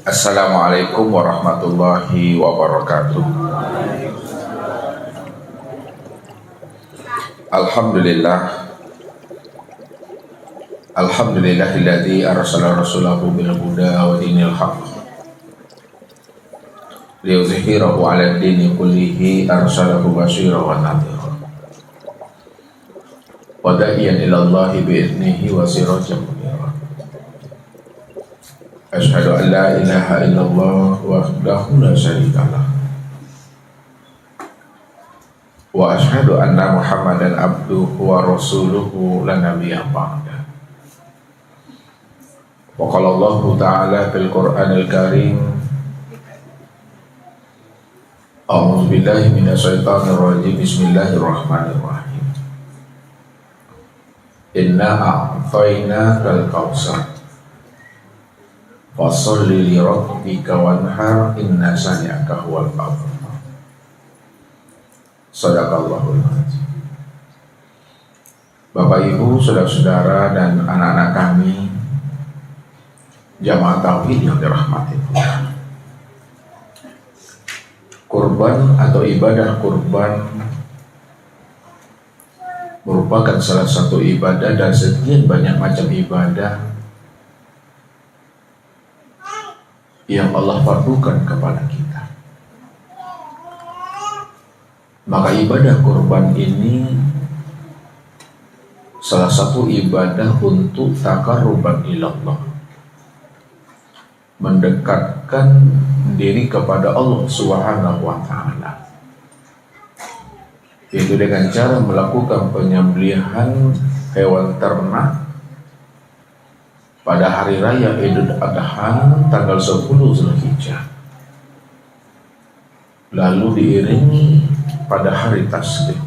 Assalamualaikum warahmatullahi wabarakatuh. Alhamdulillah. Alhamdulillahilladzi arsala rasulahu bil huda wa dinil haqq liyuzhirahu 'ala ad-dini kullihi arsalahu basyiran wa nadhira wa da'iyan ila Allahi bi idnihi wa sirajan munira. Asyhadu an la ilaha illallah wahdahu la syarika lah wa asyhadu anna Muhammadan abduhu wa rasuluhu la nabiyya ba'da. Wa qala Allah ta'ala fil Qur'anil Karim, a'udzu billahi minasyaitonir rajim, bismillahirrahmanirrahim. Inna a'tainakal kautsar fasholli li rabbika wanhar inna shani'aka huwal abtar. Shadaqallahul adzim. Bapak Ibu, saudara-saudara dan anak-anak kami jamaah tauhid yang dirahmati Tuhan. Kurban atau ibadah kurban merupakan salah satu ibadah dan sekian banyak macam ibadah yang Allah fardukan kepada kita. Maka ibadah kurban ini salah satu ibadah untuk taqarruban ilallah, mendekatkan diri kepada Allah Subhanahu wa ta'ala, yaitu dengan cara melakukan penyembelihan hewan ternak pada hari raya Idul Adha tanggal 10 Zulhijjah, lalu diiringi pada hari Tasrik,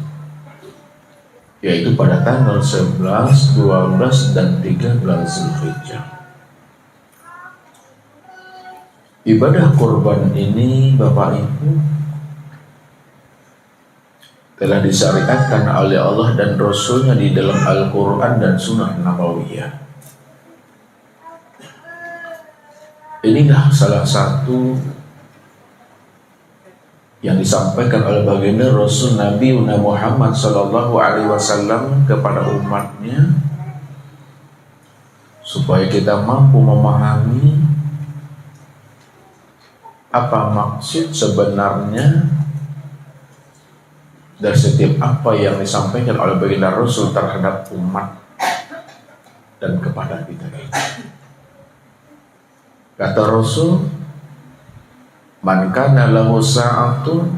yaitu pada tanggal 11, 12, dan 13 Zulhijjah. Ibadah kurban ini, Bapak Ibu, telah disyariatkan oleh Allah dan Rasulnya di dalam Al-Quran dan Sunnah Nabawiyah. Inilah salah satu yang disampaikan oleh baginda Rasul Nabi Muhammad SAW kepada umatnya, supaya kita mampu memahami apa maksud sebenarnya dari setiap apa yang disampaikan oleh baginda Rasul terhadap umat dan kepada kita ini. Kata Rasul, man kana lahu sa'atun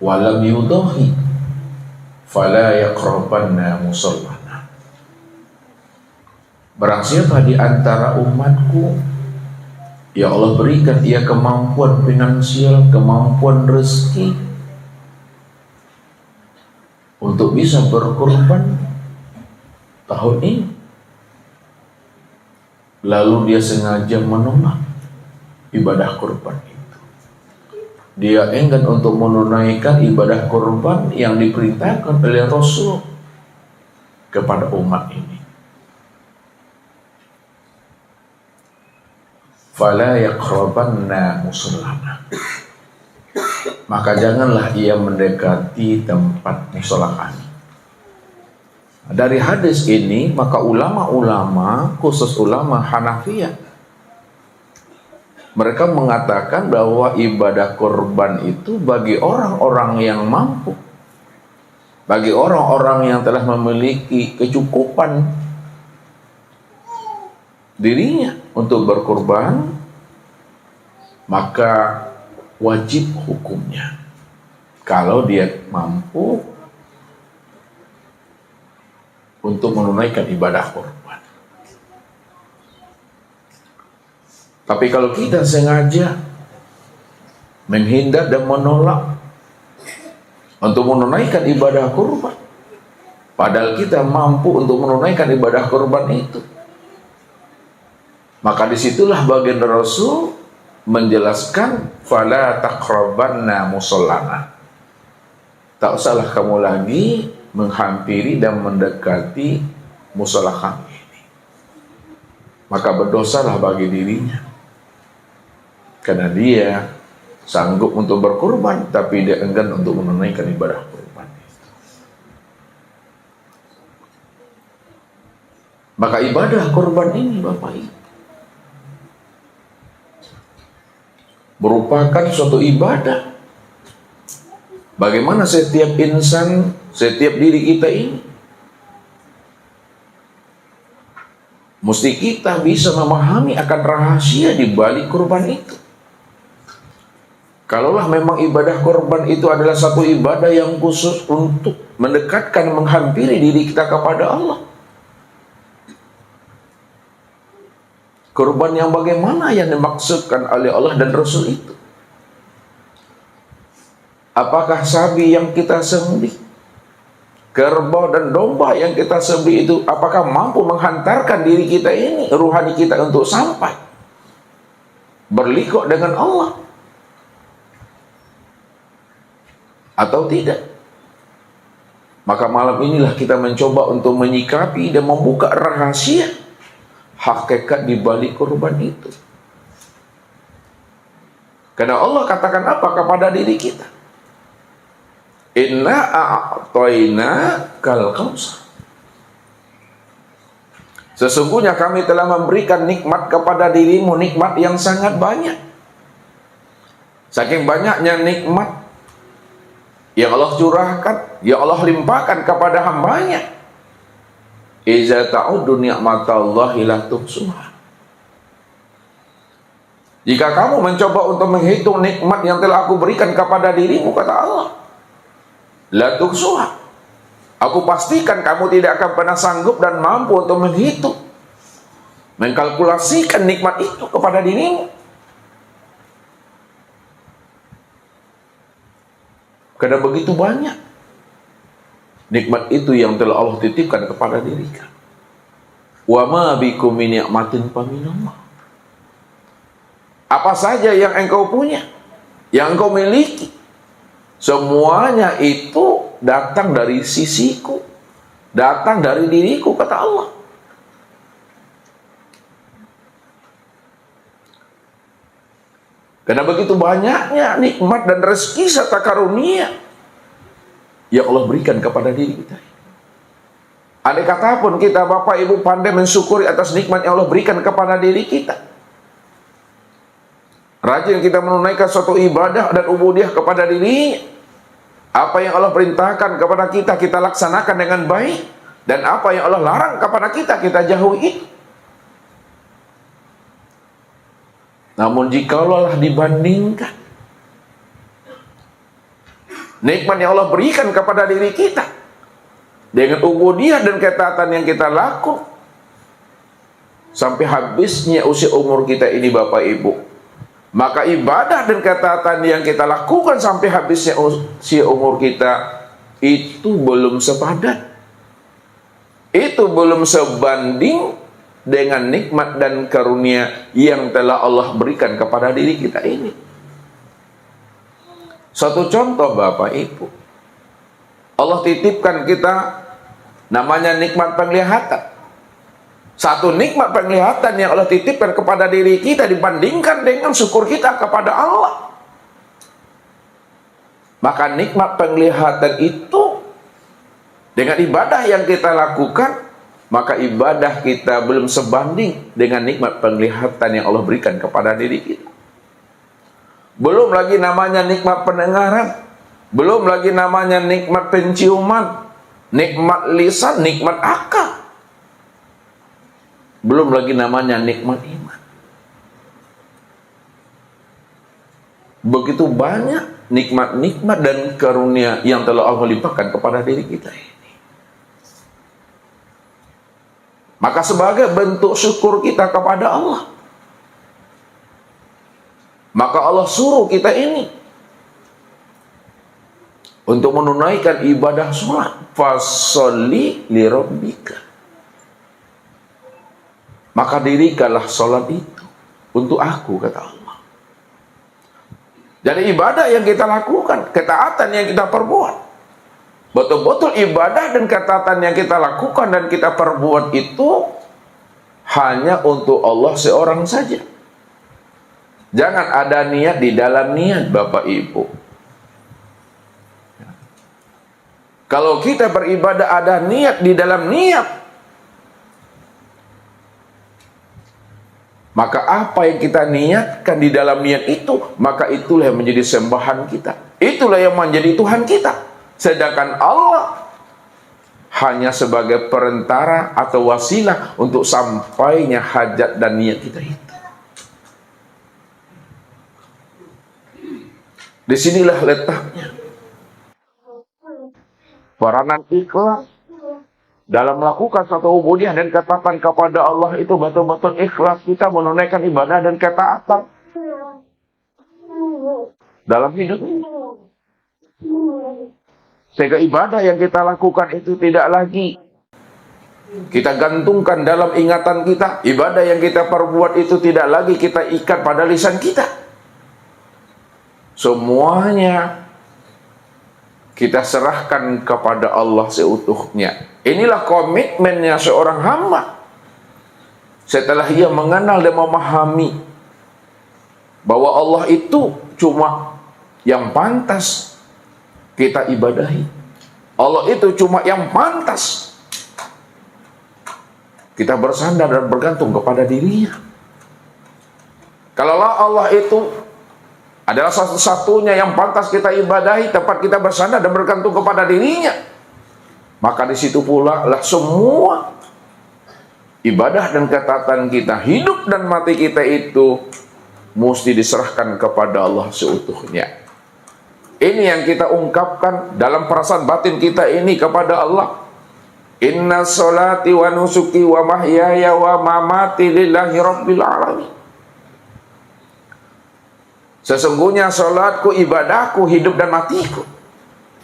wa lam yudahi fala yaqrabanna musallana. Barang siapa di antara umatku ya Allah berikan ia kemampuan finansial, kemampuan rezeki untuk bisa berkorban tahun ini, lalu dia sengaja menolak ibadah kurban itu, dia enggan untuk menunaikan ibadah kurban yang diperintahkan oleh Rasul kepada umat ini, fala yaqrabanna musallana, maka janganlah ia mendekati tempat musala kami. Dari hadis ini, maka ulama-ulama, khusus ulama Hanafiyah, mereka mengatakan bahwa ibadah kurban itu bagi orang-orang yang mampu, bagi orang-orang yang telah memiliki kecukupan dirinya untuk berkurban, maka wajib hukumnya kalau dia mampu untuk menunaikan ibadah kurban. Tapi kalau kita sengaja menghindar dan menolak untuk menunaikan ibadah kurban, padahal kita mampu untuk menunaikan ibadah kurban itu, maka disitulah baginda Rasul menjelaskan fala taqrabanna musallana, tak usahlah kamu lagi menghampiri dan mendekati musala kami ini, maka berdosalah bagi dirinya Karena dia sanggup untuk berkorban, tapi dia enggan untuk menunaikan ibadah kurban. Maka ibadah kurban ini Bapak Ibu merupakan suatu ibadah. Bagaimana setiap insan, setiap diri kita ini mesti kita bisa memahami akan rahasia di balik kurban itu. Kalaulah memang ibadah kurban itu adalah satu ibadah yang khusus untuk mendekatkan, menghampiri diri kita kepada Allah. Kurban yang bagaimana yang dimaksudkan oleh Allah dan Rasul itu? Apakah sapi yang kita sembelih, kerbau dan domba yang kita sembelih itu, apakah mampu menghantarkan diri kita ini, ruhani kita untuk sampai berlikuk dengan Allah? Atau tidak? Maka malam inilah kita mencoba untuk menyikapi dan membuka rahasia hakikat di balik kurban itu. Karena Allah katakan apa kepada diri kita? Inna a'toina kal kausar. Sesungguhnya kami telah memberikan nikmat kepada dirimu, nikmat yang sangat banyak. Saking banyaknya nikmat yang Allah curahkan, yang Allah limpahkan kepada hambanya. Iza ta'uddu ni'matallahi la tuhsuha. Jika kamu mencoba untuk menghitung nikmat yang telah aku berikan kepada dirimu, kata Allah, la tuhsuha, aku pastikan kamu tidak akan pernah sanggup dan mampu untuk menghitung, mengkalkulasikan nikmat itu kepada dirimu. Karena begitu banyak nikmat itu yang telah Allah titipkan kepada diri kamu. Wa ma bikum min ni'matin faminallah. Apa saja yang engkau punya, yang engkau miliki, semuanya itu datang dari sisiku, datang dari diriku, kata Allah. Karena begitu banyaknya nikmat dan rezeki serta karunia yang Allah berikan kepada diri kita. Andai kata pun kita Bapak Ibu pandai mensyukuri atas nikmat yang Allah berikan kepada diri kita, rajin kita menunaikan suatu ibadah dan ubudiyah kepada dirinya, apa yang Allah perintahkan kepada kita, kita laksanakan dengan baik, dan apa yang Allah larang kepada kita, kita jauhi. Namun jikalau dibandingkan nikmat yang Allah berikan kepada diri kita dengan ubudiyah dan ketaatan yang kita lakukan sampai habisnya usia umur kita ini Bapak Ibu, maka ibadah dan ketaatan yang kita lakukan sampai habisnya usia umur kita itu belum sepadan, itu belum sebanding dengan nikmat dan karunia yang telah Allah berikan kepada diri kita ini. Satu contoh Bapak Ibu, Allah titipkan kita namanya nikmat penglihatan. Satu nikmat penglihatan yang Allah titipkan kepada diri kita dibandingkan dengan syukur kita kepada Allah. Maka nikmat penglihatan itu dengan ibadah yang kita lakukan, maka ibadah kita belum sebanding dengan nikmat penglihatan yang Allah berikan kepada diri kita. Belum lagi namanya nikmat pendengaran, belum lagi namanya nikmat penciuman, nikmat lisan, nikmat akal, belum lagi namanya nikmat iman. Begitu banyak nikmat-nikmat dan karunia yang telah Allah limpahkan kepada diri kita ini. Maka sebagai bentuk syukur kita kepada Allah, maka Allah suruh kita ini untuk menunaikan ibadah sholat. Fasholli li rabbika, maka dirikanlah sholat itu untuk aku, kata Allah. Jadi ibadah yang kita lakukan, ketaatan yang kita perbuat, betul-betul ibadah dan ketaatan yang kita lakukan dan kita perbuat itu hanya untuk Allah seorang saja. Jangan ada niat di dalam niat, Bapak Ibu. Kalau kita beribadah ada niat di dalam niat, maka apa yang kita niatkan di dalam niat itu, maka itulah yang menjadi sembahan kita. Itulah yang menjadi Tuhan kita. Sedangkan Allah hanya sebagai perantara atau wasilah untuk sampainya hajat dan niat kita itu. Disinilah letaknya peranan ikhlas dalam melakukan satu ubudiyah dan ketaatan kepada Allah itu betul-betul ikhlas kita menunaikan ibadah dan ketaatan dalam hidup ini. Sehingga ibadah yang kita lakukan itu tidak lagi kita gantungkan dalam ingatan kita. Ibadah yang kita perbuat itu tidak lagi kita ikat pada lisan kita. Semuanya kita serahkan kepada Allah seutuhnya. Inilah komitmennya seorang hamba. Setelah ia mengenal dan memahami bahwa Allah itu cuma yang pantas kita ibadahi. Allah itu cuma yang pantas kita bersandar dan bergantung kepada dirinya. Kalaulah Allah itu adalah satu-satunya yang pantas kita ibadahi, tempat kita bersandar dan bergantung kepada dirinya, maka di situ pula lah semua ibadah dan ketaatan kita, hidup dan mati kita itu mesti diserahkan kepada Allah seutuhnya. Ini yang kita ungkapkan dalam perasaan batin kita ini kepada Allah. Inna sholati wa nusuki wa mahyaya wa mamati lillahi rabbil alamin. Sesungguhnya sholatku, ibadahku, hidup dan matiku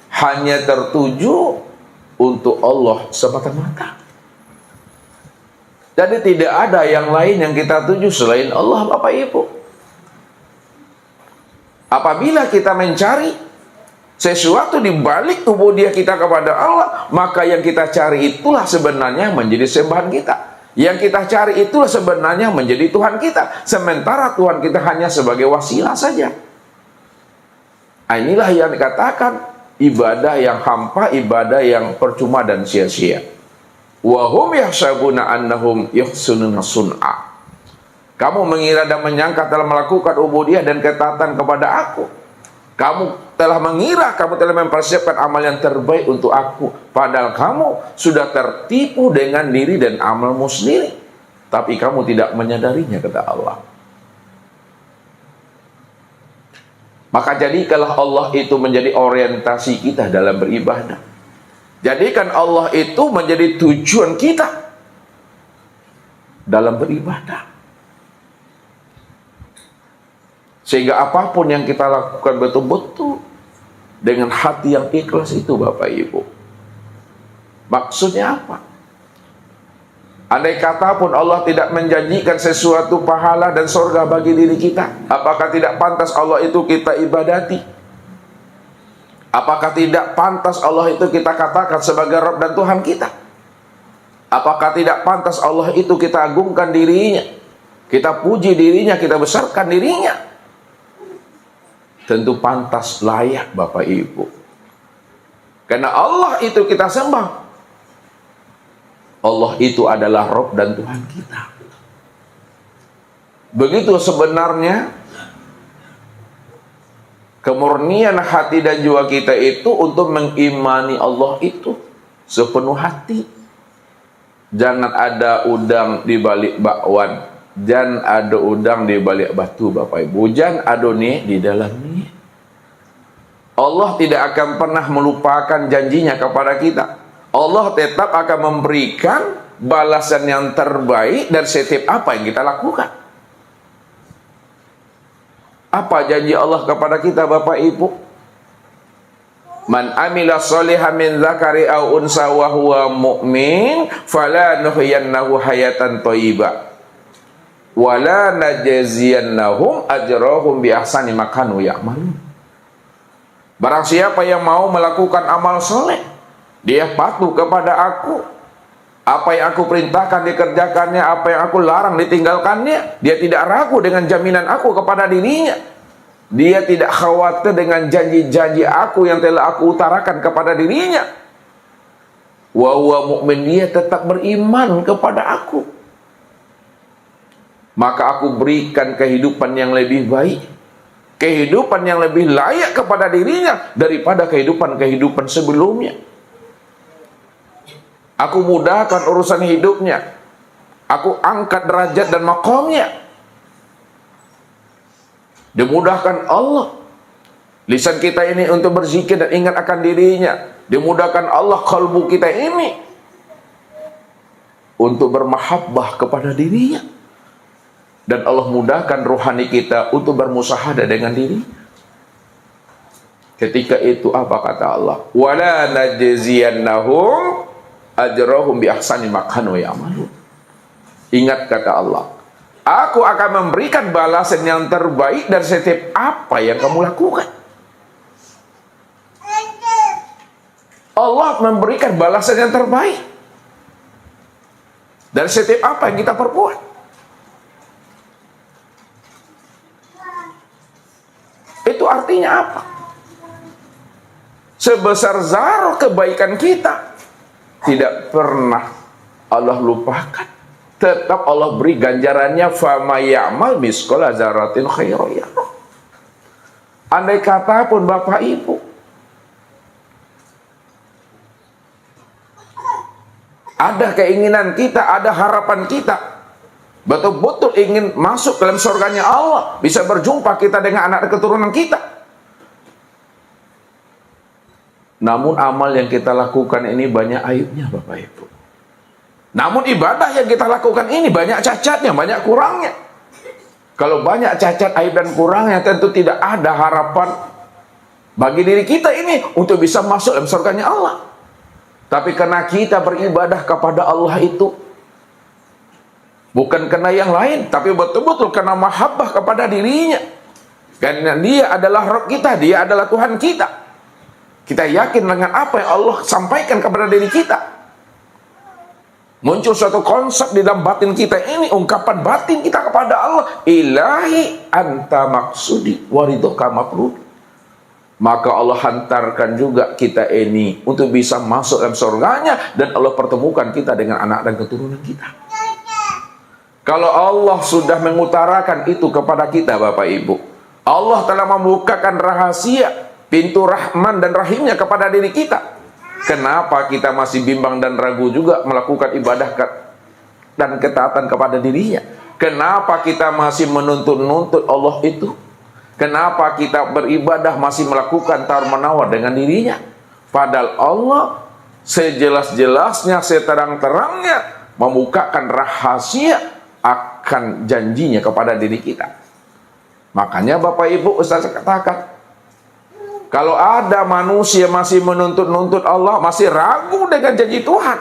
hanya tertuju untuk Allah semata-mata. Jadi tidak ada yang lain yang kita tuju selain Allah, Bapak Ibu. Apabila kita mencari sesuatu di balik ubudiyah kita kepada Allah, maka yang kita cari itulah sebenarnya menjadi sembahan kita. Yang kita cari itulah sebenarnya menjadi Tuhan kita. Sementara Tuhan kita hanya sebagai wasilah saja. Inilah yang dikatakan ibadah yang hampa, ibadah yang percuma dan sia-sia. Wa hum yahsabuna annahum yuhsinuna sun'a. Kamu mengira dan menyangka telah melakukan ubudiyah dan ketaatan kepada aku. Kamu telah mengira, kamu telah mempersiapkan amal yang terbaik untuk aku. Padahal kamu sudah tertipu dengan diri dan amalmu sendiri. Tapi kamu tidak menyadarinya, kata Allah. Maka jadikanlah Allah itu menjadi orientasi kita dalam beribadah. Jadikan Allah itu menjadi tujuan kita dalam beribadah. Sehingga apapun yang kita lakukan betul-betul dengan hati yang ikhlas itu, Bapak Ibu. Maksudnya apa? Andai kata pun Allah tidak menjanjikan sesuatu pahala dan surga bagi diri kita, apakah tidak pantas Allah itu kita ibadati? Apakah tidak pantas Allah itu kita katakan sebagai Rabb dan Tuhan kita? Apakah tidak pantas Allah itu kita agungkan dirinya, kita puji dirinya, kita besarkan dirinya? Tentu pantas, layak, Bapak Ibu. Karena Allah itu kita sembah. Allah itu adalah Rabb dan Tuhan kita. Begitu sebenarnya kemurnian hati dan jiwa kita itu untuk mengimani Allah itu sepenuh hati. Jangan ada udang di balik bakwan, jangan ada udang di balik batu, Bapak Ibu. Jangan ada nih di dalam nih. Allah tidak akan pernah melupakan janjinya kepada kita. Allah tetap akan memberikan balasan yang terbaik dari setiap apa yang kita lakukan. Apa janji Allah kepada kita, Bapak Ibu? Man amila sholihan min dzakari aw unsa wa huwa mu'min fala nuhyiyannahu hayatan thayyibah wala najziyannahum ajrahum bi ahsani ma kanu ya'malun. Barang siapa yang mau melakukan amal soleh, dia patuh kepada aku, Apa yang aku perintahkan dikerjakannya, apa yang aku larang ditinggalkannya. Dia tidak ragu dengan jaminan aku kepada dirinya. Dia tidak khawatir dengan janji-janji aku yang telah aku utarakan kepada dirinya. Wa huwa mu'min, dia tetap beriman kepada aku. Maka aku berikan kehidupan yang lebih baik, kehidupan yang lebih layak kepada dirinya daripada kehidupan-kehidupan sebelumnya. Aku mudahkan urusan hidupnya. Aku angkat derajat dan maqamnya. Dimudahkan Allah lisan kita ini untuk berzikir dan ingat akan dirinya. Dimudahkan Allah kalbu kita ini untuk bermahabbah kepada dirinya. Dan Allah mudahkan rohani kita untuk bermusahadah dengan diri. Ketika itu apa kata Allah? Wala najziyannahum ajrahum bi ahsani ma kanu ya'malun. Ingat kata Allah, aku akan memberikan balasan yang terbaik dari setiap apa yang kamu lakukan. Allah memberikan balasan yang terbaik dari setiap apa yang kita perbuat. Itu artinya apa? Sebesar zarah kebaikan kita tidak pernah Allah lupakan. Tetap Allah beri ganjarannya, fama ya'mal misqala dzarratin khairan yarah. Andai kata pun Bapak Ibu ada keinginan kita, ada harapan kita, betul-betul ingin masuk dalam surganya Allah, bisa berjumpa kita dengan anak keturunan kita. Namun amal yang kita lakukan ini banyak aibnya Bapak Ibu. Namun ibadah yang kita lakukan ini banyak cacatnya, banyak kurangnya. Kalau banyak cacat, aib dan kurangnya, tentu tidak ada harapan bagi diri kita ini untuk bisa masuk dalam surganya Allah. Tapi karena kita beribadah kepada Allah itu bukan karena yang lain, tapi betul-betul karena mahabbah kepada dirinya. Karena dia adalah Rabb kita, dia adalah Tuhan kita. Kita yakin dengan apa yang Allah sampaikan kepada diri kita. Muncul suatu konsep di dalam batin kita ini, ungkapan batin kita kepada Allah, ilahi anta maksudi waridhoka matlub. Maka Allah hantarkan juga kita ini untuk bisa masuk dalam surganya, dan Allah pertemukan kita dengan anak dan keturunan kita. Kalau Allah sudah mengutarakan itu kepada kita Bapak Ibu, Allah telah membukakan rahasia pintu rahman dan rahimnya kepada diri kita. Kenapa kita masih bimbang dan ragu juga melakukan ibadah dan ketaatan kepada dirinya? Kenapa kita masih menuntut-nuntut Allah itu? Kenapa kita beribadah masih melakukan tawar-menawar dengan dirinya? Padahal Allah sejelas-jelasnya, seterang-terangnya membukakan rahasia akan janjinya kepada diri kita. Makanya Bapak Ibu, Ustaz katakan, kalau ada manusia masih menuntut-nuntut Allah, masih ragu dengan janji Tuhan,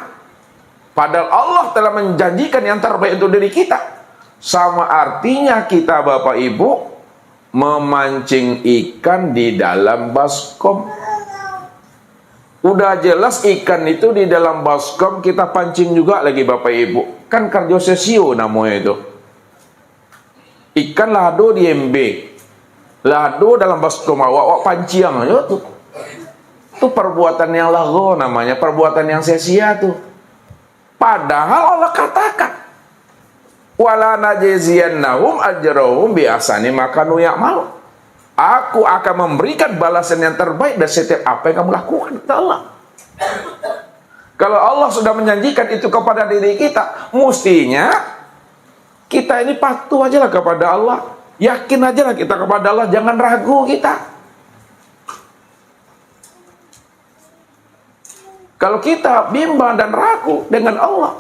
padahal Allah telah menjanjikan yang terbaik untuk diri kita, sama artinya kita Bapak Ibu memancing ikan di dalam baskom. Udah jelas ikan itu di dalam baskom, kita pancing juga lagi Bapak Ibu. Kan kardio sesio namanya itu. Ikan lado di MB. Lado dalam baskom awak panciang aja tuh. Itu perbuatan yang lago namanya, perbuatan yang sia-sia tuh. Padahal Allah katakan, wala najziyannahum ajrahum bi ahsani ma kanu ya'malun. Aku akan memberikan balasan yang terbaik dari setiap apa yang kamu lakukan, kata Allah. Kalau Allah sudah menjanjikan itu kepada diri kita, mestinya kita ini patuh aja lah kepada Allah. Yakin aja lah kita kepada Allah, jangan ragu kita. Kalau kita bimbang dan ragu dengan Allah,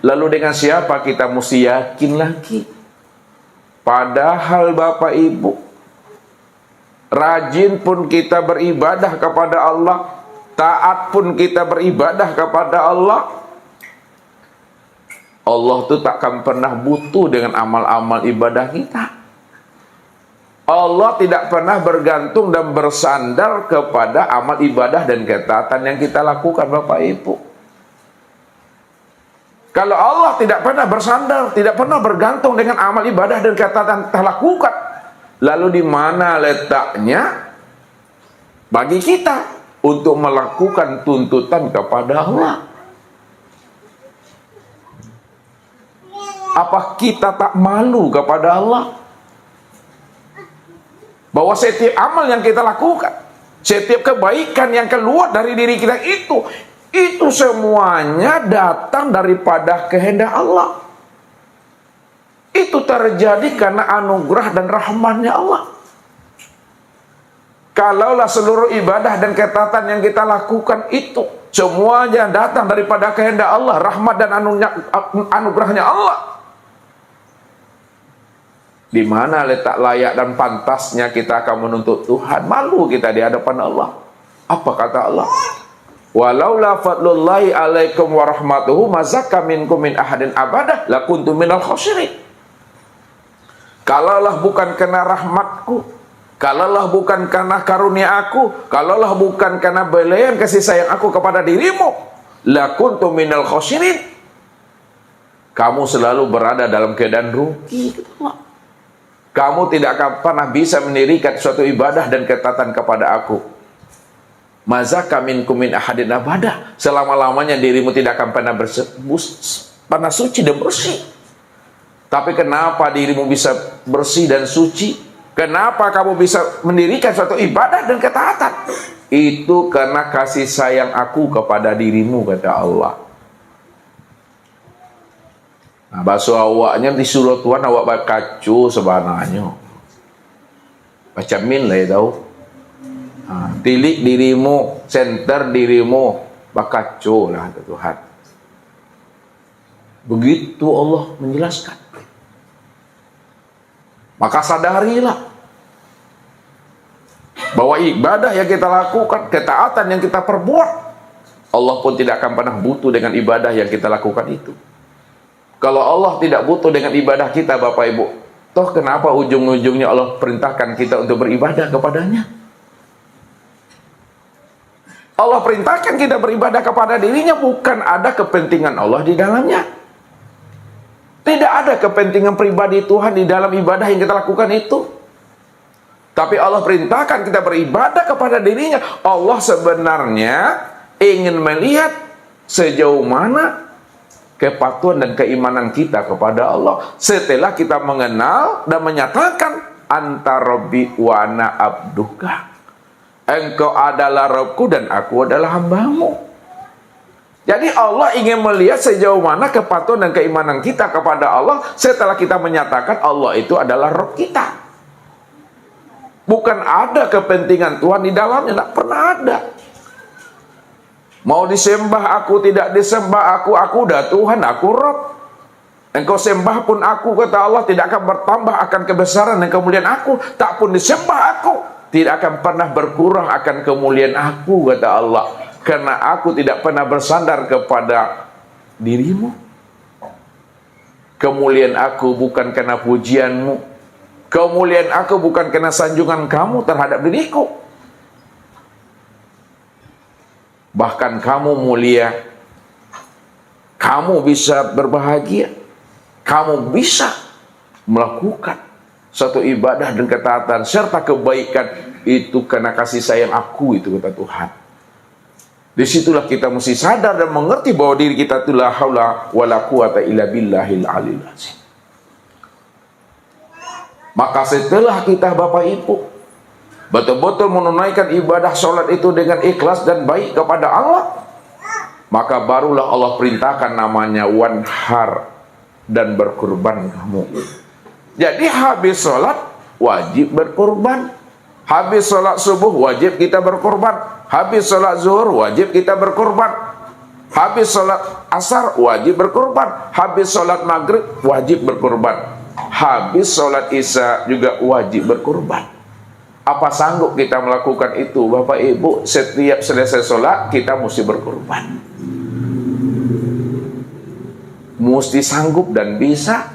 lalu dengan siapa kita mesti yakin lagi? Padahal Bapak Ibu, rajin pun kita beribadah kepada Allah, taat pun kita beribadah kepada Allah, Allah tuh takkan pernah butuh dengan amal-amal ibadah kita. Allah tidak pernah bergantung dan bersandar kepada amal ibadah dan ketaatan yang kita lakukan Bapak Ibu. Kalau Allah tidak pernah bersandar, tidak pernah bergantung dengan amal ibadah dan ketaatan kita lakukan, lalu di mana letaknya bagi kita untuk melakukan tuntutan kepada Allah? Apa kita tak malu kepada Allah? Bahwa setiap amal yang kita lakukan, setiap kebaikan yang keluar dari diri kita itu semuanya datang daripada kehendak Allah. Itu terjadi karena anugerah dan rahmatnya Allah. Kalaulah seluruh ibadah dan ketaatan yang kita lakukan itu semuanya datang daripada kehendak Allah, rahmat dan anugerahnya Allah, di mana letak layak dan pantasnya kita akan menuntut Tuhan? Malu kita di hadapan Allah. Apa kata Allah? Walaula fadlullahi alaikum warahmatuhu mazakka minkum min ahadin abadah lakuntum minal khosirin. Kalaulah bukan karena rahmatku, kalaulah bukan karena karunia aku, kalaulah bukan karena belayan kasih sayang aku kepada dirimu, lakuntum minal khosirin. Kamu selalu berada dalam keadaan rugi. Kamu tidak akan pernah bisa mendirikan suatu ibadah dan ketaatan kepada aku. Mazaka minkum min ahadin abada. Selama-lamanya dirimu tidak akan pernah suci dan bersih. Tapi kenapa dirimu bisa bersih dan suci? Kenapa kamu bisa mendirikan suatu ibadah dan ketaatan? Itu karena kasih sayang aku kepada dirimu, kata Allah. Nah, bahasa awaknya disuruh Tuhan awak bakacu sebenarnya. Baca min lah ya tahu. Tilik dirimu, center dirimu, bakacu lah kata Tuhan. Begitu Allah menjelaskan. Maka sadarilah bahwa ibadah yang kita lakukan, ketaatan yang kita perbuat, Allah pun tidak akan pernah butuh dengan ibadah yang kita lakukan itu. Kalau Allah tidak butuh dengan ibadah kita, Bapak Ibu, toh kenapa ujung-ujungnya Allah perintahkan kita untuk beribadah kepadanya? Allah perintahkan kita beribadah kepada dirinya, bukan ada kepentingan Allah di dalamnya. Tidak ada kepentingan pribadi Tuhan di dalam ibadah yang kita lakukan itu. Tapi Allah perintahkan kita beribadah kepada dirinya. Allah sebenarnya ingin melihat sejauh mana kepatuhan dan keimanan kita kepada Allah setelah kita mengenal dan menyatakan anta rabbi wa ana abduka. Engkau adalah Rabbku dan aku adalah hambamu. Jadi Allah ingin melihat sejauh mana kepatuhan dan keimanan kita kepada Allah setelah kita menyatakan Allah itu adalah Rabb kita. Bukan ada kepentingan Tuhan di dalamnya, tidak pernah ada. Mau disembah aku, tidak disembah aku udah Tuhan, aku Rabb. Engkau sembah pun aku, kata Allah, tidak akan bertambah akan kebesaran dan kemuliaan aku. Tak pun disembah aku, tidak akan pernah berkurang akan kemuliaan aku, kata Allah. Karena aku tidak pernah bersandar kepada dirimu. Kemuliaan aku bukan karena pujianmu. Kemuliaan aku bukan karena sanjungan kamu terhadap diriku. Bahkan kamu mulia, kamu bisa berbahagia, kamu bisa melakukan satu ibadah dan ketaatan serta kebaikan itu karena kasih sayang aku, itu kata Tuhan. Disitulah kita mesti sadar dan mengerti bahwa diri kita itu la haula wala quwata illa billahil aliyil azim. Maka setelah kita Bapak Ibu betul-betul menunaikan ibadah sholat itu dengan ikhlas dan baik kepada Allah, maka barulah Allah perintahkan namanya wanhar, dan berkurban kamu. Jadi habis sholat wajib berkurban, habis sholat subuh wajib kita berkurban, habis sholat zuhur wajib kita berkurban, habis sholat asar wajib berkurban, habis sholat maghrib wajib berkurban, habis sholat isya juga wajib berkurban. Apa sanggup kita melakukan itu Bapak Ibu? Setiap selesai sholat kita mesti berkurban, mesti sanggup dan bisa.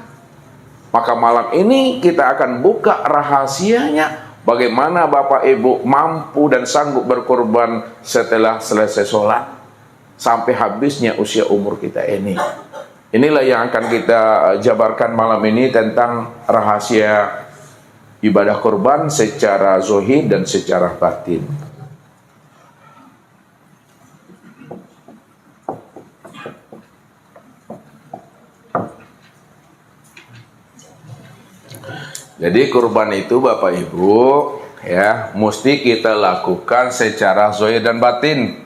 Maka malam ini kita akan buka rahasianya bagaimana Bapak Ibu mampu dan sanggup berkorban setelah selesai sholat sampai habisnya usia umur kita ini. Inilah yang akan kita jabarkan malam ini tentang rahasia ibadah kurban secara zahir dan secara batin. Jadi kurban itu Bapak Ibu ya mesti kita lakukan secara zahir dan batin,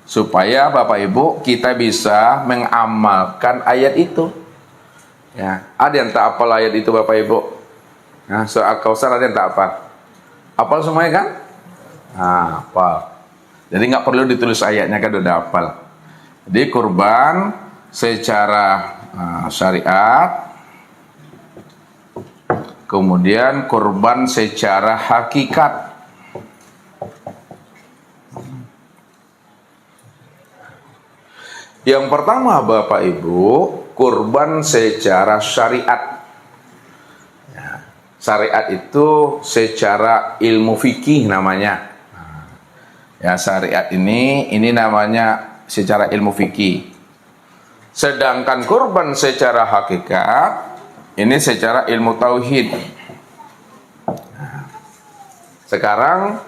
supaya Bapak Ibu kita bisa mengamalkan ayat itu. Ya, ada yang tak hafal ayat itu Bapak Ibu? Nah, soal Kausar ada yang tak hafal? Hafal semuanya kan? Nah, hafal. Jadi nggak perlu ditulis ayatnya kan udah hafal. Jadi kurban secara syariat, kemudian kurban secara hakikat. Yang pertama Bapak Ibu, kurban secara syariat. Ya, syariat itu secara ilmu fikih namanya. Ya, syariat ini namanya secara ilmu fikih. Sedangkan kurban secara hakikat ini secara ilmu tauhid. Sekarang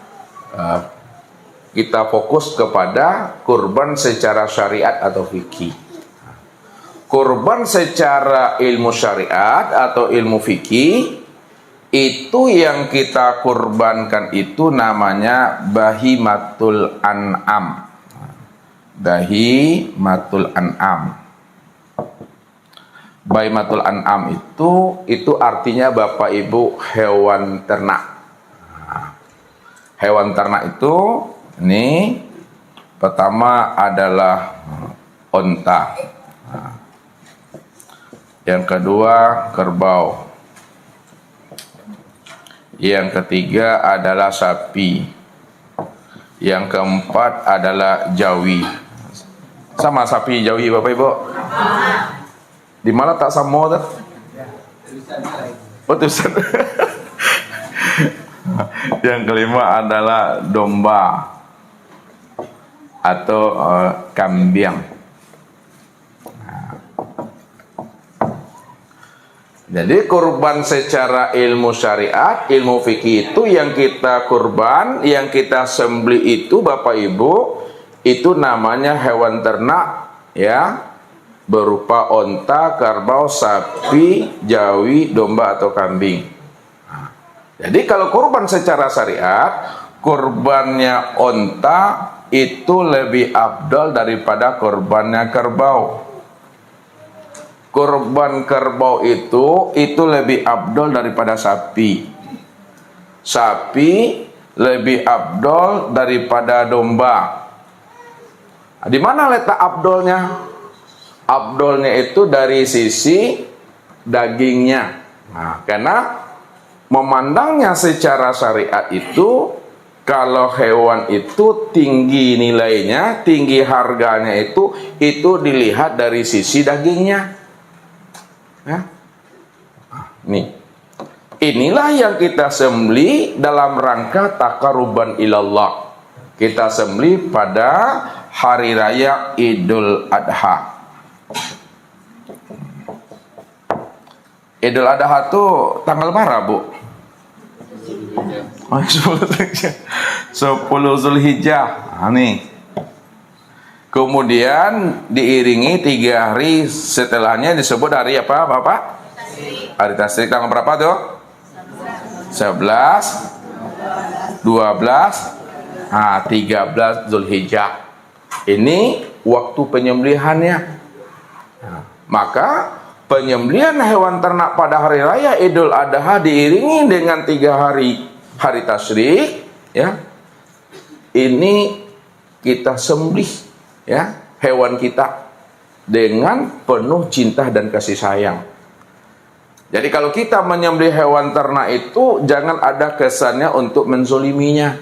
kita fokus kepada kurban secara syariat atau fikih. Kurban secara ilmu syariat atau ilmu fikih itu yang kita kurbankan itu namanya bahimatul an'am. Bahimatul an'am. Bahimatul an'am itu artinya Bapak Ibu hewan ternak. Hewan ternak itu ini pertama adalah onta, yang kedua kerbau, yang ketiga adalah sapi, yang keempat adalah jawi. Sama sapi jawi Bapak Ibu? Di mana tak sama tuh? Oh tulisan. Yang kelima adalah domba atau kambing. Jadi kurban secara ilmu syariat, ilmu fikih itu yang kita kurban, yang kita sembelih itu Bapak Ibu, itu namanya hewan ternak ya, berupa onta, kerbau, sapi, jawi, domba atau kambing. Jadi kalau kurban secara syariat, kurbannya onta itu lebih afdal daripada kurbannya kerbau. Kurban kerbau itu lebih afdal daripada sapi. Sapi lebih afdal daripada domba. Di mana letak afdalnya? Afdalnya itu dari sisi dagingnya. Nah, karena memandangnya secara syariat itu, kalau hewan itu tinggi nilainya, tinggi harganya itu dilihat dari sisi dagingnya. Ya. Nih, inilah yang kita sembelih dalam rangka taqarruban ilallah. Kita sembelih pada hari raya Idul Adha. Idul Adha itu tanggal berapa, Bu? 10 Zulhijjah. Nah, nih. Kemudian diiringi 3 hari setelahnya disebut hari apa, Bapak? Hari Tasyrik tanggal berapa tuh? 11, 12, 13 Zulhijjah. Ini waktu penyembelihannya. Nah, maka penyembelihan hewan ternak pada hari raya Idul Adha diiringi dengan 3 hari tasyrik, ya. Ini kita sembelih ya hewan kita dengan penuh cinta dan kasih sayang. Jadi kalau kita menyembelih hewan ternak itu jangan ada kesannya untuk menzoliminya.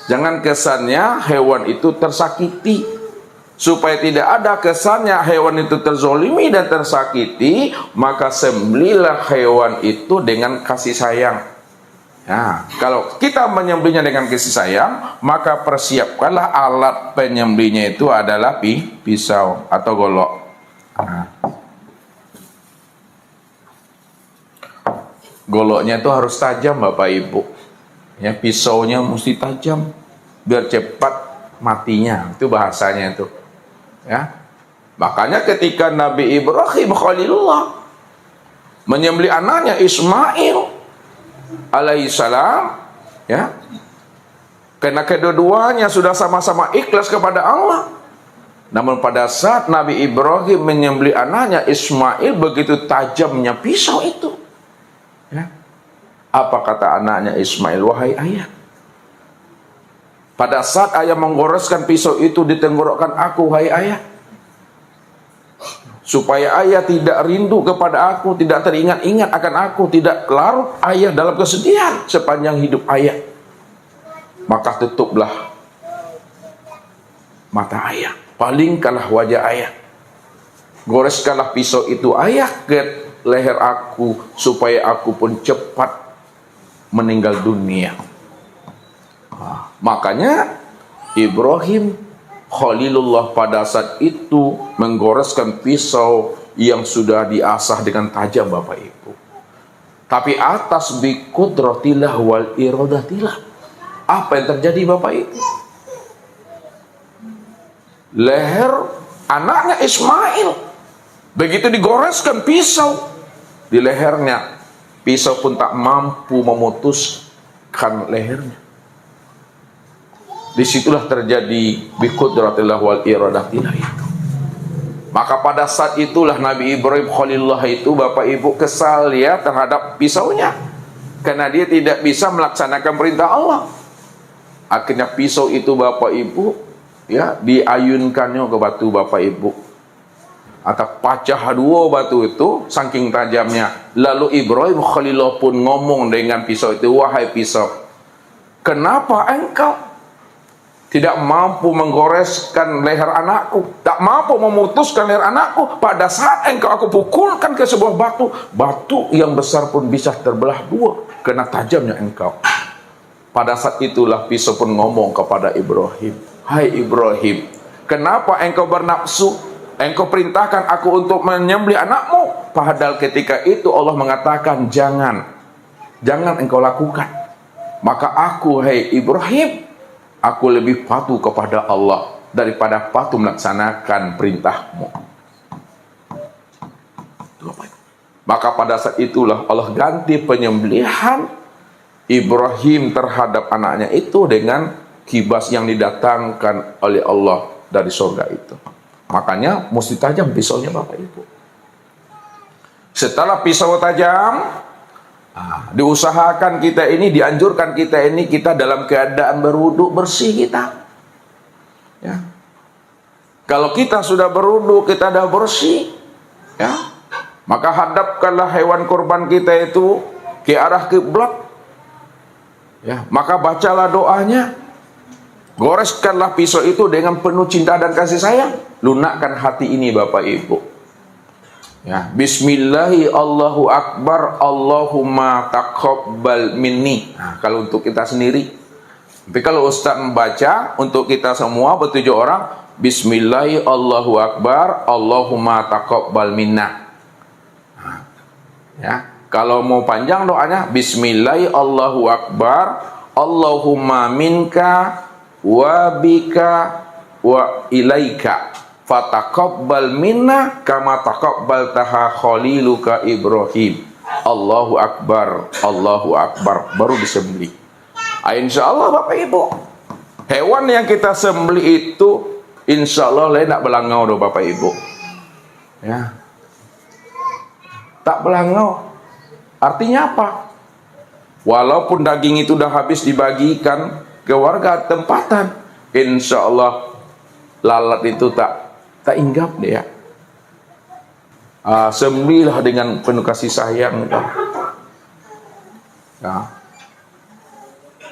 Jangan kesannya hewan itu tersakiti. Supaya tidak ada kesannya hewan itu terzolimi dan tersakiti, maka sembelihlah hewan itu dengan kasih sayang. Nah, kalau kita menyembelihnya dengan kasih sayang, maka persiapkanlah alat penyembelihnya itu adalah pisau atau golok. Nah, goloknya itu harus tajam Bapak Ibu. Ya, pisaunya mesti tajam biar cepat matinya. Itu bahasanya itu. Ya. Makanya ketika Nabi Ibrahim Khalilullah menyembelih anaknya Ismail alaihissalam, ya, karena kedua-duanya sudah sama-sama ikhlas kepada Allah. Namun pada saat Nabi Ibrahim menyembelih anaknya Ismail, begitu tajamnya pisau itu, ya, apa kata anaknya Ismail? Wahai ayah, pada saat ayah menggoreskan pisau itu di tenggorokan aku, wahai ayah, supaya ayah tidak rindu kepada aku, tidak teringat-ingat akan aku, tidak larut ayah dalam kesedihan sepanjang hidup ayah, maka tutuplah mata ayah, palingkanlah wajah ayah, goreskanlah pisau itu ayah ke leher aku, supaya aku pun cepat meninggal dunia. Makanya Ibrahim Khalilullah pada saat itu menggoreskan pisau yang sudah diasah dengan tajam Bapak Ibu. Tapi atas bi qudratillah wal iradatillah. Apa yang terjadi Bapak Ibu? Leher anaknya Ismail begitu digoreskan pisau di lehernya, pisau pun tak mampu memutuskan lehernya. Disitulah terjadi biqudratillah wal iradatillah itu. Maka pada saat itulah Nabi Ibrahim Khalilullah itu Bapak Ibu kesal ya terhadap pisaunya, karena dia tidak bisa melaksanakan perintah Allah. Akhirnya pisau itu Bapak Ibu ya diayunkannya ke batu Bapak Ibu, atau pecah dua batu itu saking tajamnya. Lalu Ibrahim Khalilullah pun ngomong dengan pisau itu, wahai pisau, kenapa engkau tidak mampu menggoreskan leher anakku, tak mampu memutuskan leher anakku? Pada saat engkau aku pukulkan ke sebuah batu, batu yang besar pun bisa terbelah dua karena tajamnya engkau. Pada saat itulah pisau pun ngomong kepada Ibrahim, hai Ibrahim, kenapa engkau bernafsu? Engkau perintahkan aku untuk menyembelih anakmu, padahal ketika itu Allah mengatakan jangan engkau lakukan. Maka aku, hai Ibrahim, aku lebih patuh kepada Allah daripada patuh melaksanakan perintahmu. Maka pada saat itulah Allah ganti penyembelihan Ibrahim terhadap anaknya itu dengan kibas yang didatangkan oleh Allah dari surga itu. Makanya mesti tajam pisaunya Bapak Ibu. Setelah pisau tajam, diusahakan kita ini, dianjurkan kita ini, kita dalam keadaan berwudu bersih kita. Ya. Kalau kita sudah berwudu, kita sudah bersih, ya, maka hadapkanlah hewan kurban kita itu ke arah kiblat. Ya, maka bacalah doanya, goreskanlah pisau itu dengan penuh cinta dan kasih sayang, lunakkan hati ini Bapak Ibu. Ya, bismillahi Allahu Akbar, Allahumma taqabbal minni. Nah, kalau untuk kita sendiri. Tapi kalau Ustaz membaca untuk kita semua bertujuh orang, bismillahi Allahu Akbar, Allahumma taqabbal minna. Nah, ya, kalau mau panjang doanya, bismillahi Allahu Akbar, Allahumma minka wa bika wa ilaika fataqabbal minna kama taqabbaltaha khaliluka Ibrahim. Allahu Akbar, Allahu Akbar, baru disembelih. Insya Allah Bapak Ibu, hewan yang kita sembelih itu insya Allah lain tak belangau doh Bapak Ibu. Ya, tak belangau. Artinya apa? Walaupun daging itu dah habis dibagikan ke warga tempatan, insya Allah lalat itu tak hinggap dia. Sembelihlah dengan penuh kasih sayang. Ya.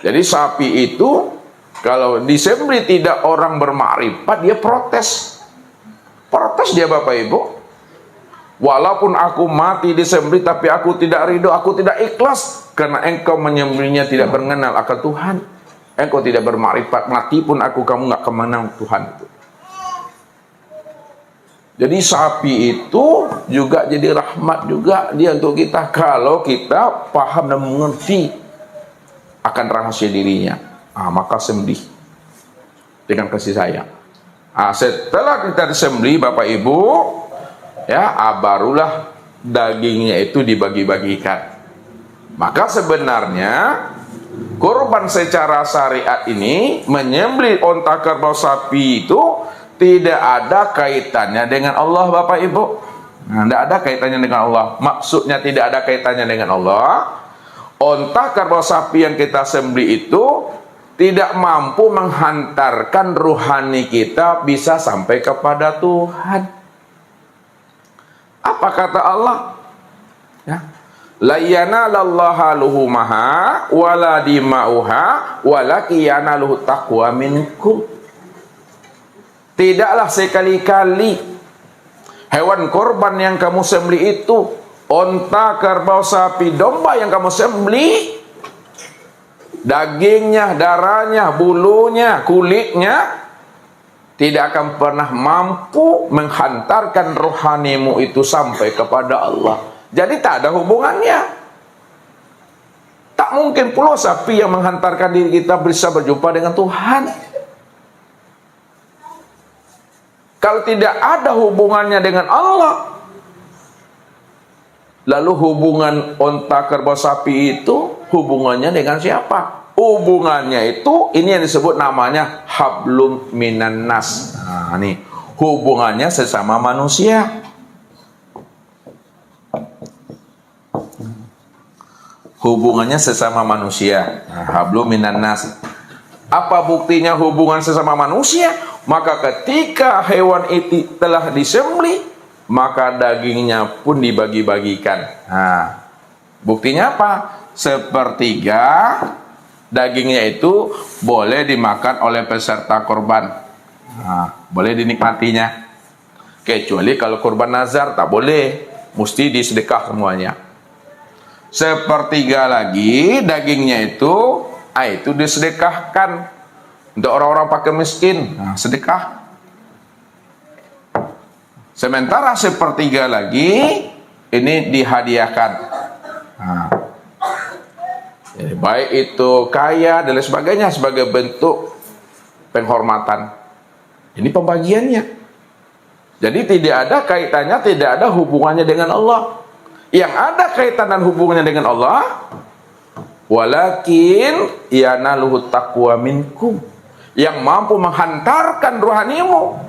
Jadi sapi itu kalau disembelih tidak orang bermakrifat, dia protes. Protes dia Bapak Ibu. Walaupun aku mati disembelih, tapi aku tidak ridho, aku tidak ikhlas, karena engkau menyembelihnya tidak mengenal akan Tuhan. Engkau tidak bermakrifat, mati pun aku, kamu nggak kemana Tuhan itu. Jadi sapi itu juga jadi rahmat juga dia untuk kita kalau kita paham dan mengerti akan rahasia dirinya. Maka sembelih dengan kasih sayang. Setelah kita disembelih Bapak Ibu, ya, barulah dagingnya itu dibagi-bagikan. Maka sebenarnya kurban secara syariat ini menyembelih onta kerbau sapi itu tidak ada kaitannya dengan Allah Bapak Ibu. Tidak ada kaitannya dengan Allah. Maksudnya tidak ada kaitannya dengan Allah. Onta kerbau sapi yang kita sembelih itu tidak mampu menghantarkan ruhani kita bisa sampai kepada Tuhan. Apa kata Allah? Ya. La yanalallaha luhumaha wala dima'uha walakin yanaluhu taqwa minkum. Tidaklah sekali-kali hewan korban yang kamu sembelih itu, onta, kerbau, sapi, domba yang kamu sembelih, dagingnya, darahnya, bulunya, kulitnya tidak akan pernah mampu menghantarkan rohanimu itu sampai kepada Allah. Jadi tak ada hubungannya. Tak mungkin pula sapi yang menghantarkan diri kita bisa berjumpa dengan Tuhan. Kalau tidak ada hubungannya dengan Allah, lalu hubungan onta kerbau sapi itu hubungannya dengan siapa? Hubungannya itu ini yang disebut namanya hablum minan nas. Ini hubungannya sesama manusia. Hubungannya sesama manusia. Hablum minan nas. Apa buktinya hubungan sesama manusia? Maka ketika hewan itu telah disembelih, maka dagingnya pun dibagi-bagikan. Buktinya apa? Sepertiga dagingnya itu boleh dimakan oleh peserta korban. Boleh dinikmatinya. Kecuali kalau korban nazar tak boleh, mesti disedekah semuanya. Sepertiga lagi dagingnya itu disedekahkan untuk orang-orang fakir miskin, sedekah. Sementara sepertiga lagi ini dihadiahkan. Jadi baik itu kaya dan lain sebagainya sebagai bentuk penghormatan. Ini pembagiannya. Jadi tidak ada kaitannya, tidak ada hubungannya dengan Allah. Yang ada kaitan dan hubungannya dengan Allah, walakin yanaluhu taqwa minkum. Yang mampu menghantarkan rohanimu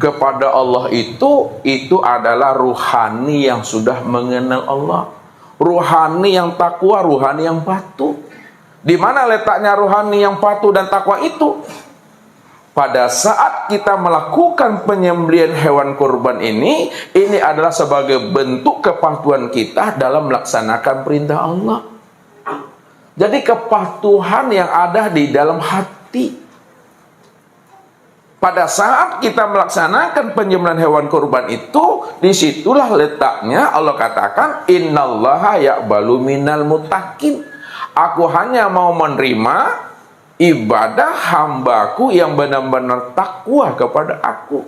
kepada Allah itu adalah ruhani yang sudah mengenal Allah, ruhani yang takwa, ruhani yang patuh. Di mana letaknya ruhani yang patuh dan takwa itu? Pada saat kita melakukan penyembelihan hewan kurban ini adalah sebagai bentuk kepatuhan kita dalam melaksanakan perintah Allah. Jadi kepatuhan yang ada di dalam hati. Pada saat kita melaksanakan penyembelihan hewan kurban itu, disitulah letaknya Allah katakan, innallaha yaqbalu minal muttaqin. Aku hanya mau menerima ibadah hambaku yang benar-benar takwa kepada aku.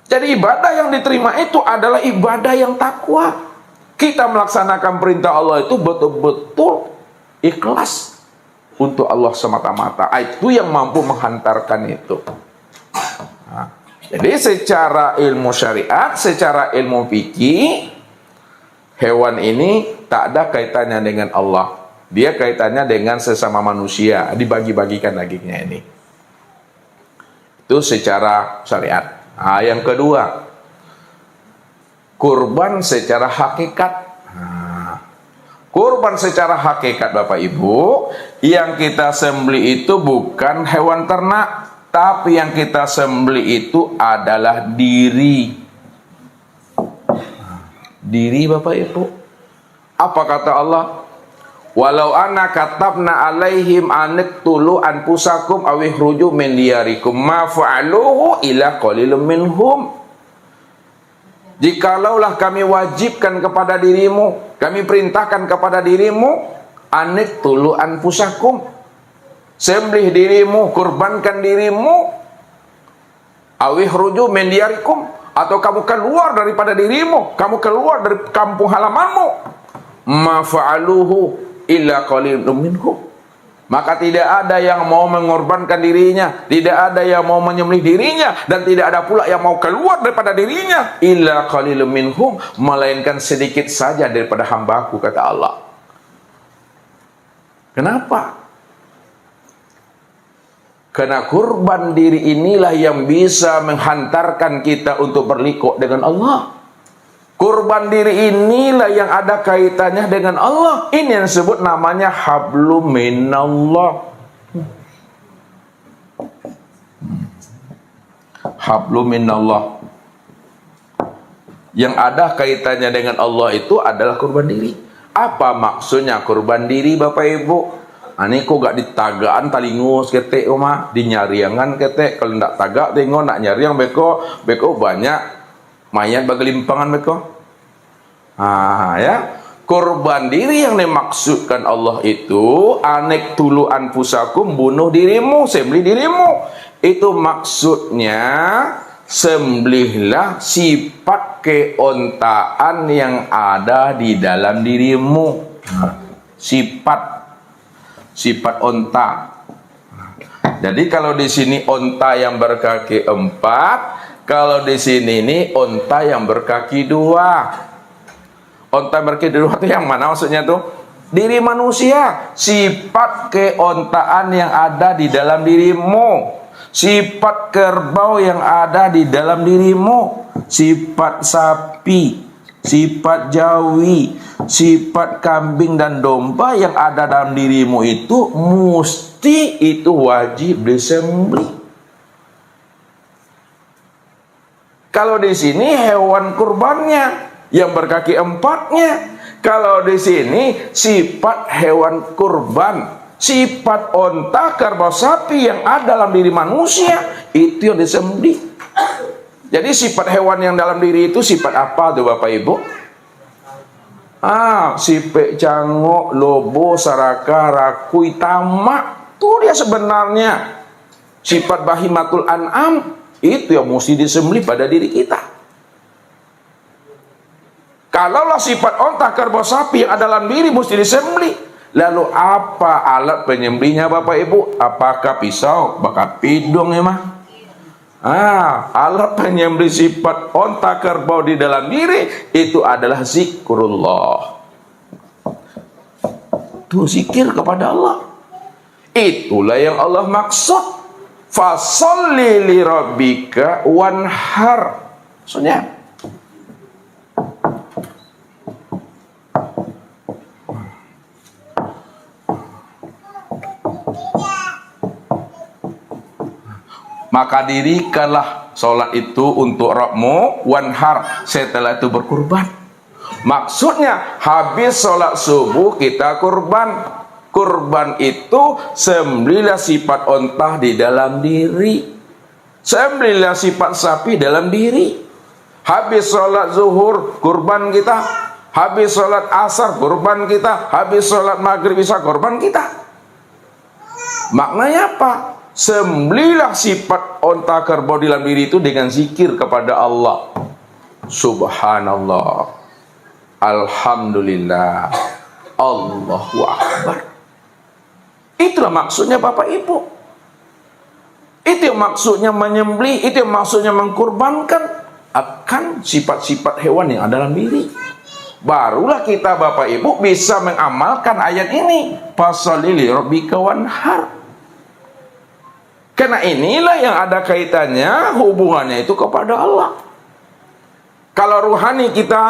Jadi ibadah yang diterima itu adalah ibadah yang takwa. Kita melaksanakan perintah Allah itu betul-betul ikhlas untuk Allah semata-mata. Itu yang mampu menghantarkan itu. Jadi secara ilmu syariat, secara ilmu fikih, hewan ini tak ada kaitannya dengan Allah. Dia kaitannya dengan sesama manusia. Dibagi-bagikan dagingnya ini. Itu secara syariat. Yang kedua, kurban secara hakikat. Kurban secara hakikat Bapak Ibu, yang kita sembelih itu bukan hewan ternak, tapi yang kita sembelih itu adalah diri. Diri Bapak Ibu. Apa kata Allah? Walau anna katabna alaihim aniqtulu anfusakum aw ikhruju min diyarikum ma fa'aluhu illa qalilun minhum. Jikalaulah kami wajibkan kepada dirimu, kami perintahkan kepada dirimu, aniqtulu anfusakum, sembelih dirimu, kurbankan dirimu, Awih ruju min diyarikum, atau kamu keluar daripada dirimu, kamu keluar dari kampung halamanmu. Ma fa'aluhu illa qalilun minhum. Maka tidak ada yang mau mengorbankan dirinya, tidak ada yang mau menyembelih dirinya, dan tidak ada pula yang mau keluar daripada dirinya, illa qalilun minhum, melainkan sedikit saja daripada hambaku, kata Allah. Kenapa? Karena kurban diri inilah yang bisa menghantarkan kita untuk berliku dengan Allah. Kurban diri inilah yang ada kaitannya dengan Allah. Ini yang disebut namanya hablum minallah. Hablum minallah. Yang ada kaitannya dengan Allah itu adalah kurban diri. Apa maksudnya kurban diri, Bapak Ibu? Ini kok gak ditagaan talingus ketek oma, dinyariangan ketek. Kalau ndak tagak tengok nak nyariang beko banyak mayat bagelimpangan beko. Ya. Kurban diri yang dimaksudkan Allah itu anek tulu anfusakum, bunuh dirimu, sembelih dirimu. Itu maksudnya sembelihlah sifat keontaan yang ada di dalam dirimu. Sifat onta. Jadi kalau di sini onta yang berkaki 4, kalau di sini ini onta yang berkaki 2. Onta berkaki 2 itu yang mana maksudnya tuh? Diri manusia, sifat keontaan yang ada di dalam dirimu, sifat kerbau yang ada di dalam dirimu, sifat sapi, sifat jawi, sifat kambing dan domba yang ada dalam dirimu itu mesti itu wajib disembelih. Kalau di sini hewan kurbannya yang berkaki 4-nya. Kalau di sini sifat hewan kurban, sifat onta, kerbau, sapi yang ada dalam diri manusia itu yang disembelih. Jadi sifat hewan yang dalam diri itu sifat apa tuh Bapak Ibu? Sipek, cangok, lobo, saraka, rakui, tamak. Itu dia sebenarnya sifat bahimatul an'am. Itu yang mesti disembelih pada diri kita. Kalaulah sifat onta, kerbau, sapi yang ada dalam diri mesti disembelih, lalu apa alat penyembelihnya Bapak Ibu? Apakah pisau, bakat pidung ya mah? Alat penyembelih sifat onta, kerbau di dalam diri itu adalah zikrullah. Itu zikir kepada Allah. Itulah yang Allah maksud. Fasholli li rabbika wanhar. Maksudnya maka dirikanlah sholat itu untuk Rabbmu, wanhar, setelah itu berkurban. Maksudnya habis sholat subuh kita kurban. Kurban itu sembelihlah sifat ontah di dalam diri, sembelihlah sifat sapi dalam diri. Habis sholat zuhur kurban kita, habis sholat asar kurban kita, habis sholat maghrib isya kurban kita. Maknanya apa? Sembelihlah sifat onta kerbau di dalam diri itu dengan zikir kepada Allah. Subhanallah, alhamdulillah, Allahu Akbar. Itulah maksudnya Bapak Ibu. Itu yang maksudnya menyembelih, itu yang maksudnya mengkurbankan akan sifat-sifat hewan yang ada dalam diri. Barulah kita Bapak Ibu bisa mengamalkan ayat ini. Fasholli li rabbika wanhar. Karena inilah yang ada kaitannya, hubungannya itu kepada Allah. Kalau ruhani kita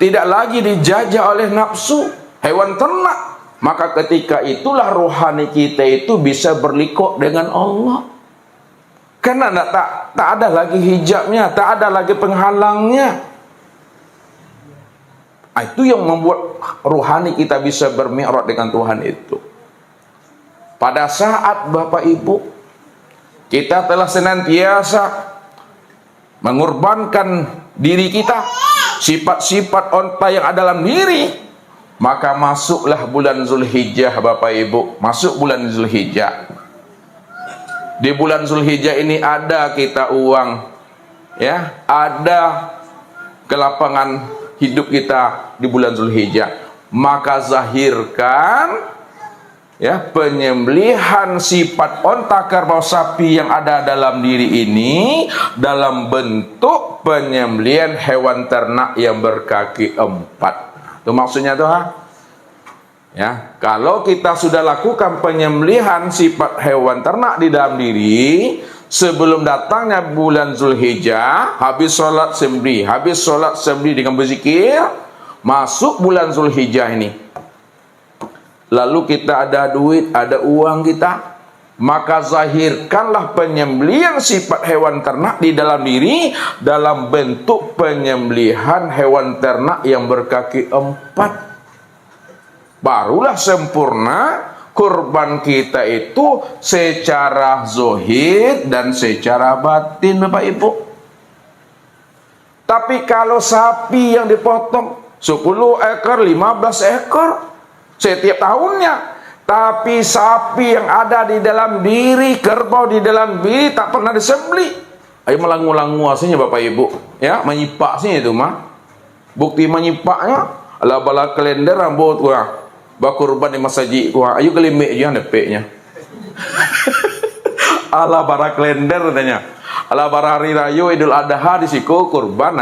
tidak lagi dijajah oleh nafsu hewan ternak, maka ketika itulah rohani kita itu bisa berliku dengan Allah. Karena tak ada lagi hijabnya, tak ada lagi penghalangnya. Itu yang membuat rohani kita bisa bermi'raj dengan Tuhan itu. Pada saat Bapak Ibu kita telah senantiasa mengorbankan diri kita, sifat-sifat onta yang ada dalam diri, maka masuklah bulan Zulhijjah Bapak Ibu, masuk bulan Zulhijjah. Di bulan Zulhijjah ini ada kita uang, ya, ada kelapangan hidup kita di bulan Zulhijjah. Maka zahirkan, ya, penyembelihan sifat onta kerbau sapi yang ada dalam diri ini dalam bentuk penyembelihan hewan ternak yang berkaki 4. Itu maksudnya tuh, ya, kalau kita sudah lakukan penyembelihan sifat hewan ternak di dalam diri sebelum datangnya bulan Zulhijjah, habis sholat sembelih dengan berzikir, masuk bulan Zulhijjah ini, lalu kita ada duit, ada uang kita, maka zahirkanlah penyembelihan sifat hewan ternak di dalam diri dalam bentuk penyembelihan hewan ternak yang berkaki 4. Barulah sempurna kurban kita itu secara zahir dan secara batin, Bapak Ibu. Tapi kalau sapi yang dipotong 10 ekor, 15 ekor setiap tahunnya, tapi sapi yang ada di dalam diri, kerbau di dalam diri tak pernah disembelih, ayo melangu-langu aslinya Bapak Ibu, ya, menyipak sini itu mah. Bukti menyipaknya ala bala kalender rambut gua bakurban di masjid gua, ayo gelimik je nepeknya. Ala bara kalender katanya, ala bara hari raya Idul Adha di siku kurban,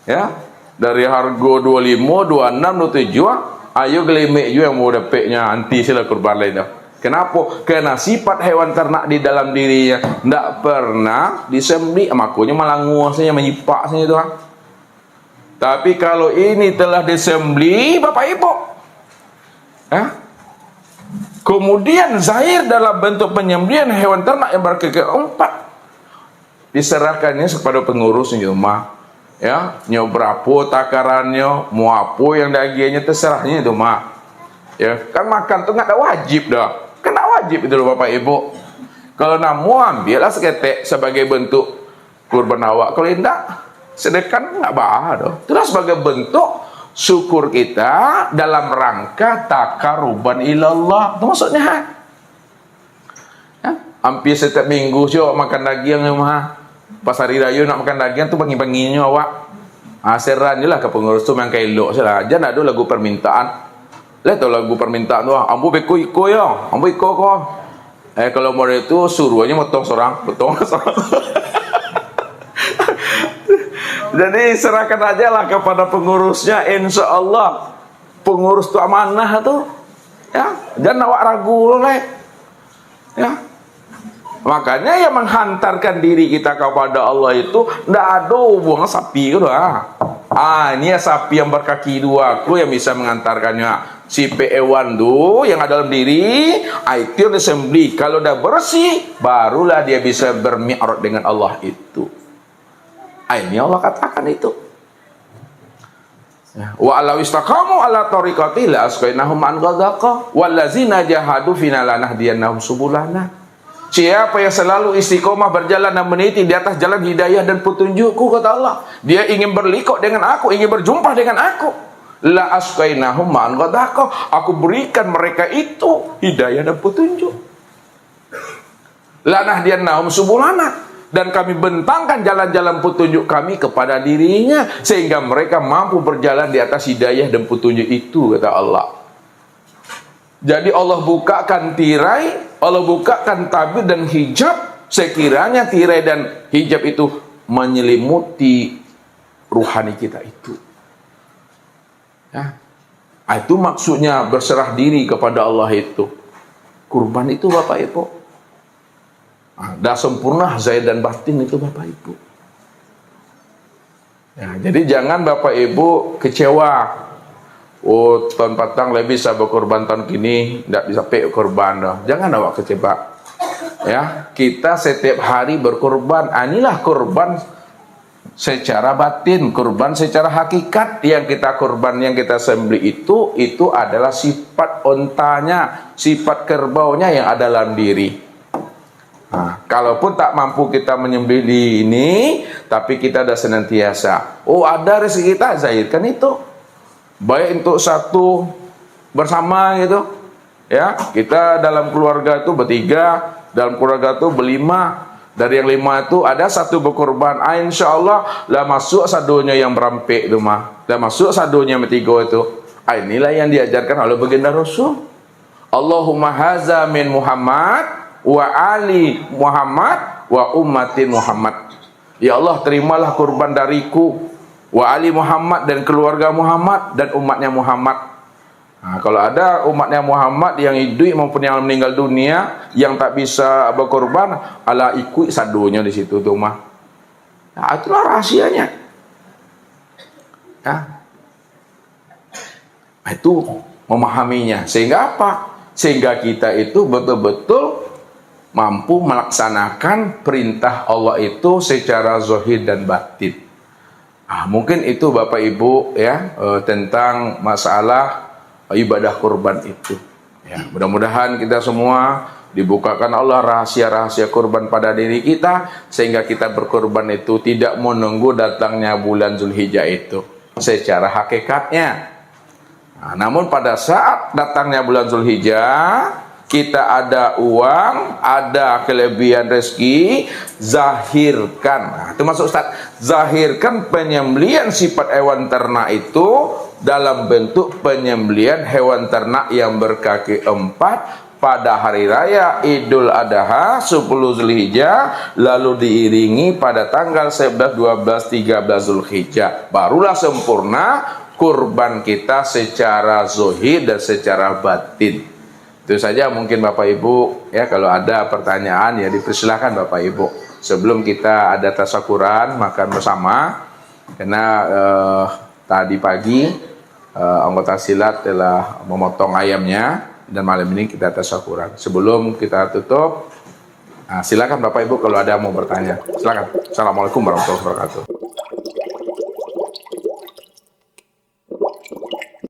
ya, dari harga 25, 26, 27, ayo gelimik je yang mau nepeknya, anti sila kurban lain dah. Kenapa? Karena sifat hewan ternak di dalam dirinya tidak pernah disembelih, makanya malangu saja, menyipak saja itu. Tapi kalau ini telah disembelih Bapak Ibu, kemudian zahir dalam bentuk penyembelihan hewan ternak yang berkaki 4, diserahkannya kepada pengurus di rumah, ya, nyo berapa takarannya, mau apa yang dagingnya terserahnya itu mah, ya, kan makan tuh nggak ada wajib dah, kena wajib itu loh Bapak Ibu. Kalau namu ambillah seketek sebagai bentuk kurban awak, kalau tidak sedekah nggak bahaya. Itulah sebagai bentuk syukur kita dalam rangka taqarruban ilallah. Itu maksudnya. Ya, hampir setiap minggu sih makan daging ya mah. Pas hari raya nak makan daging tuh pagi-paginya awak. Seran je lah ke pengurus tu yang kailok salah. Jangan ada lagu permintaan. Lihat tu lagu permintaan tu, ambu beko iko ya, ambu iko ko. Kalau mau itu suruhnya potong seorang. Jadi serahkan aja lah kepada pengurusnya, insya Allah pengurus itu amanah tuh, ya, jangan awak ragu leh, ya. Makanya yang menghantarkan diri kita kepada Allah itu tidak ada hubungan sapi gitu, ini ya sapi yang berkaki 2 aku yang bisa mengantarkannya. Si hewan tuh yang ada dalam diri, itu yang disembelih. Kalau udah bersih, barulah dia bisa bermi'raj dengan Allah itu. Ini Allah katakan itu. Wa alaw istaqamu ala tariqati la asqainahum an ghadaqa wallazina jahadu fina lanahdiyannahum subulana. Siapa yang selalu istiqomah berjalan dan meniti di atas jalan hidayah dan petunjukku, kata Allah, dia ingin berlikok dengan aku, ingin berjumpa dengan aku, la asqainahum an ghadaqa, aku berikan mereka itu hidayah dan petunjuk. Lanahdiyannahum subulana, dan kami bentangkan jalan-jalan petunjuk kami kepada dirinya sehingga mereka mampu berjalan di atas hidayah dan petunjuk itu, kata Allah. Jadi Allah bukakan tirai, Allah bukakan tabir dan hijab, sekiranya tirai dan hijab itu menyelimuti ruhani kita itu, ya. Itu maksudnya berserah diri kepada Allah itu. Kurban itu Bapak Ibu, dah sempurna zahir dan batin itu Bapak Ibu. Ya, jadi jangan Bapak Ibu kecewa. Oh, tahun patang lebih bisa berkorban, tahun kini tidak bisa pek korban dah. Jangan awak kecewa. Ya, kita setiap hari berkorban. Inilah korban secara batin, korban secara hakikat. Yang kita korban, yang kita sembelih itu adalah sifat ontanya, sifat kerbaunya yang ada dalam diri. Kalaupun tak mampu kita menyembelih ini, tapi kita ada senantiasa, ada rezeki kita, zahirkan itu. Baik untuk satu bersama gitu, ya, kita dalam keluarga itu bertiga dalam keluarga tuh berlima. Dari yang 5 itu ada 1 berkorban. Insya Allah lah masuk sadonya yang berampik itu mah. Lah masuk sadonya yang 3 itu. Inilah yang diajarkan oleh baginda Rasul. Allahumma haza min Muhammad wa ali Muhammad wa ummatin Muhammad. Ya Allah, terimalah kurban dariku, wa ali Muhammad, dan keluarga Muhammad, dan umatnya Muhammad. Nah, kalau ada umatnya Muhammad yang hidup maupun yang meninggal dunia yang tak bisa berkorban, ala ikut sadonya di situ tuh mah. Nah, itulah rahasianya. Ya. Nah, itu memahaminya. Sehingga apa? Sehingga kita itu betul-betul mampu melaksanakan perintah Allah itu secara zahir dan batin. Nah, mungkin itu Bapak Ibu ya tentang masalah ibadah kurban itu. Ya, mudah-mudahan kita semua dibukakan Allah rahasia-rahasia kurban pada diri kita, sehingga kita berkurban itu tidak menunggu datangnya bulan Zulhijjah itu secara hakikatnya. Nah, namun pada saat datangnya bulan Zulhijjah, kita ada uang, ada kelebihan rezeki, zahirkan. Nah, itu masuk Ustaz. Zahirkan penyembelihan sifat hewan ternak itu dalam bentuk penyembelihan hewan ternak yang berkaki 4 pada hari raya Idul Adha 10 Zulhijjah, lalu diiringi pada tanggal 11, 12, 13 Zulhijjah. Barulah sempurna kurban kita secara zahir dan secara batin. Itu saja mungkin Bapak Ibu ya, kalau ada pertanyaan ya dipersilakan Bapak Ibu. Sebelum kita ada tasyakuran makan bersama, karena tadi pagi anggota silat telah memotong ayamnya dan malam ini kita tasyakuran. Sebelum kita tutup, silakan Bapak Ibu kalau ada yang mau bertanya. Silakan. Assalamualaikum warahmatullahi wabarakatuh.